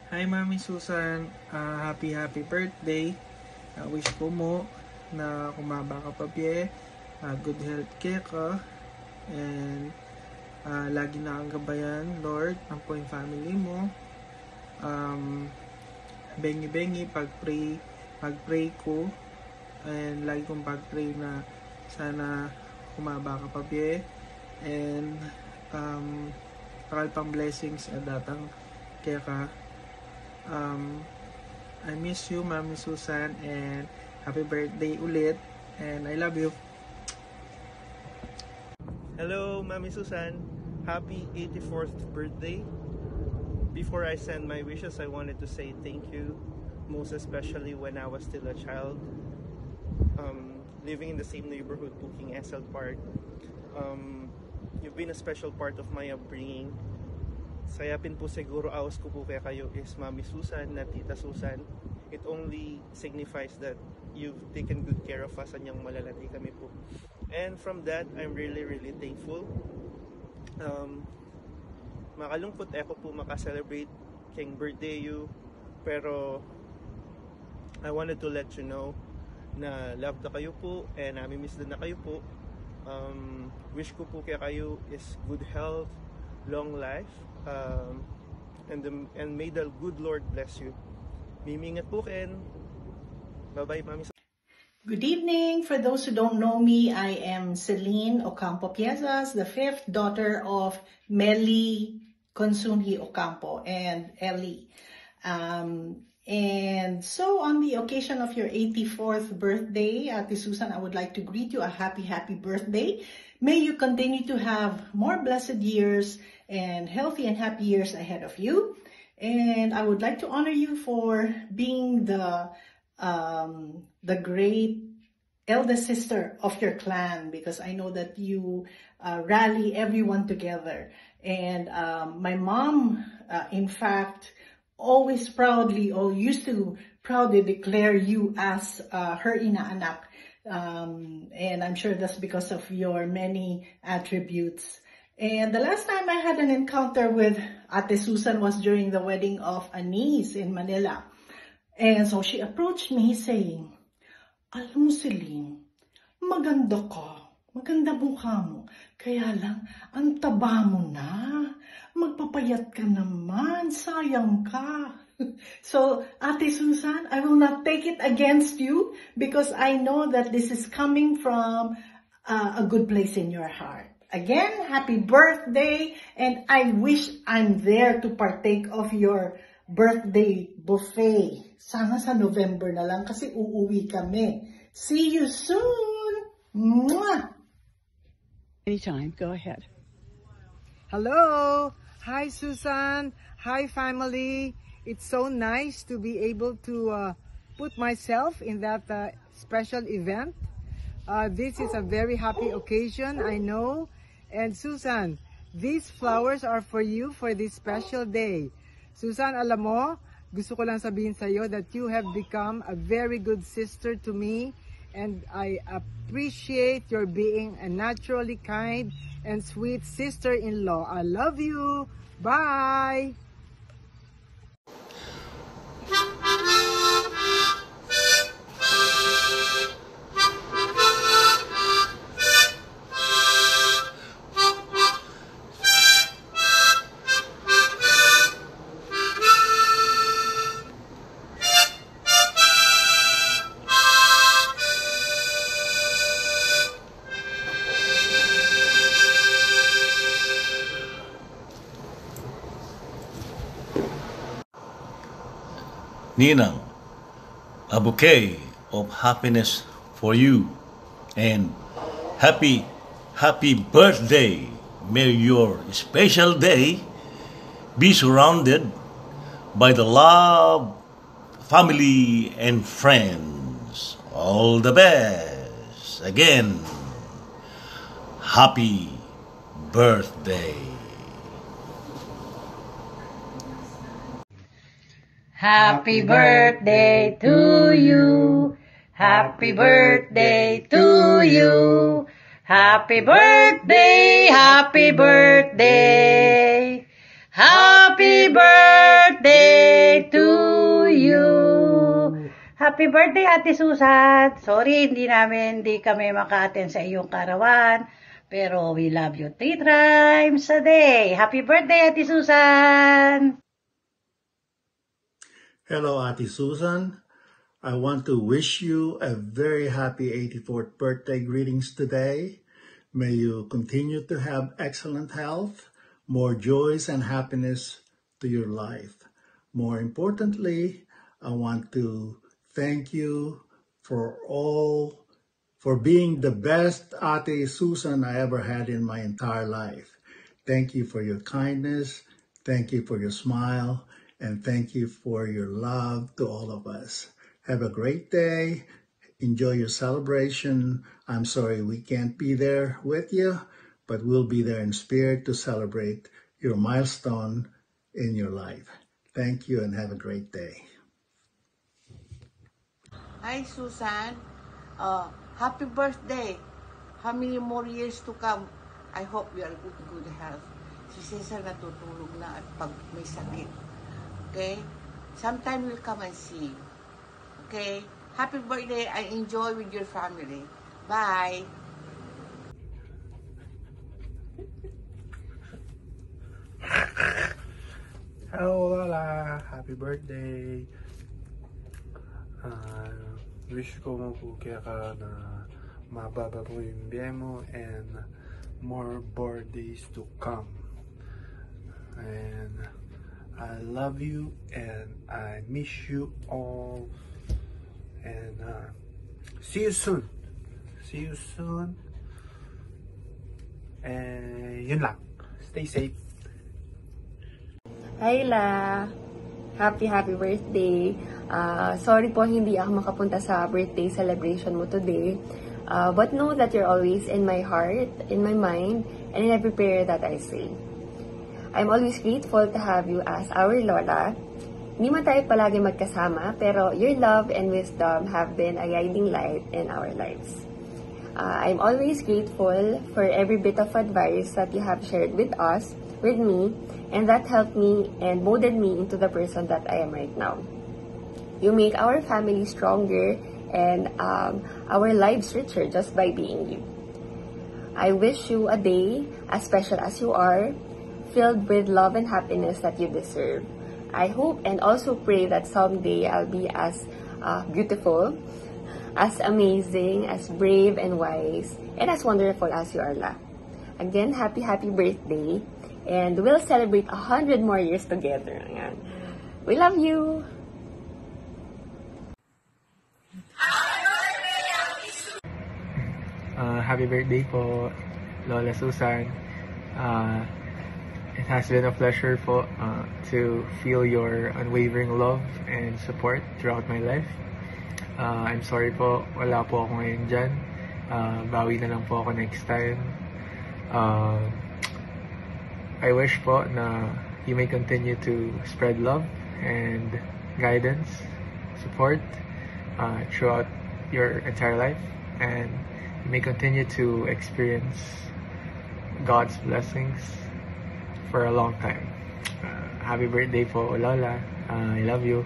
Hi Mami Susan, happy birthday. Wish ko mo na kumaba ka pa biye, good health care ka, and lagi na kang gabayan, Lord, ang po yung family mo. Bengi-bengi, pag-pray ko, and lagi kong pag-pray na sana kumaba ka pa biye, and pakal pang blessings at datang kaya ka. I miss you, Mami Susan, and happy birthday ulit, and I love you. Hello, Mami Susan. Happy 84th birthday. Before I send my wishes, I wanted to say thank you, most especially when I was still a child, living in the same neighborhood, Puking SL Park. You've been a special part of my upbringing. Sayapin po siguro awas ko po kaya kayo is Mami Susan na Tita Susan. It only signifies that you've taken good care of us, anyang malalati kami po. And from that, I'm really thankful. Makalungkot ako po makaselebrate kayong birthday you, pero I wanted to let you know na love na kayo po and nami-miss din na kayo po. Wish ko po kaya kayo is good health, long life, and may the good Lord bless you. Mimingat po, Ken. Bye-bye, Mami. Good evening. For those who don't know me, I am Celine Ocampo Piezas, the fifth daughter of Meli Consunji Ocampo and Ellie. And so on the occasion of your 84th birthday, Ate Susan, I would like to greet you a happy birthday. May you continue to have more blessed years and healthy and happy years ahead of you. And I would like to honor you for being the great eldest sister of your clan, because I know that you rally everyone together. And my mom, in fact, always proudly, or used to proudly declare you as her inaanak. And I'm sure that's because of your many attributes. And the last time I had an encounter with Ate Susan was during the wedding of a niece in Manila. And so she approached me saying, "Alam mo, Celine, maganda ka. Maganda mukha mo. Kaya lang, ang taba mo na. Magpapayat ka naman. Sayang ka." So, Ate Susan, I will not take it against you because I know that this is coming from a good place in your heart. Again, happy birthday, and I wish I'm there to partake of your birthday buffet. Sana sa November na lang kasi uuwi kami. See you soon! Mwah! Anytime, go ahead. Hello! Hi, Susan! Hi, family! It's so nice to be able to put myself in that special event. This is a very happy occasion, I know. And Susan, these flowers are for you for this special day. Susan, alam mo, gusto ko lang sabihin sa iyo that you have become a very good sister to me, and I appreciate your being a naturally kind and sweet sister-in-law. I love you. Bye. Ninang, a bouquet of happiness for you, and happy birthday. May your special day be surrounded by the love, family, and friends. All the best. Again, happy birthday. Happy birthday to you. Happy birthday to you. Happy birthday, happy birthday. Happy birthday Happy birthday, Ate Susan! Sorry, hindi kami maka-attend sa iyong karawan. Pero we love you 3 times a day. Happy birthday, Ate Susan! Hello, Ate Susan. I want to wish you a very happy 84th birthday greetings today. May you continue to have excellent health, more joys and happiness to your life. More importantly, I want to thank you for being the best Ate Susan I ever had in my entire life. Thank you for your kindness, thank you for your smile, and thank you for your love to all of us. Have a great day. Enjoy your celebration. I'm sorry we can't be there with you, but we'll be there in spirit to celebrate your milestone in your life. Thank you and have a great day. Hi, Susan. Happy birthday. How many more years to come? I hope you are good health. Si Cesar natutulog na at pag may sakit. Okay? Sometime we'll come and see you. Okay? Happy birthday. I enjoy with your family. Bye. Hello, Lola! Happy birthday! Wish ko mo po kaya ka na mababa po yung biyahe mo and more birthdays to come. And I love you and I miss you all. And see you soon. See you soon. And yun lang. Stay safe. Hi La! Happy birthday! Sorry po hindi ako makapunta sa birthday celebration mo today. But know that you're always in my heart, in my mind, and in every prayer that I say. I'm always grateful to have you as our Lola. Hindi man tayo palagi magkasama, pero your love and wisdom have been a guiding light in our lives. I'm always grateful for every bit of advice that you have shared with us, with me, and that helped me and molded me into the person that I am right now. You make our family stronger and our lives richer just by being you. I wish you a day as special as you are, filled with love and happiness that you deserve. I hope and also pray that someday I'll be as beautiful, as amazing, as brave and wise, and as wonderful as you are, La. Again, happy birthday, and we'll celebrate 100 more years together. We love you! Happy birthday po, Lola Susan. It has been a pleasure to feel your unwavering love and support throughout my life. I'm sorry po, wala po ako ngayon dyan. Bawi na lang po ako next time. I wish po na you may continue to spread love and guidance, support throughout your entire life, and you may continue to experience God's blessings for a long time. Happy birthday po, Lola. I love you.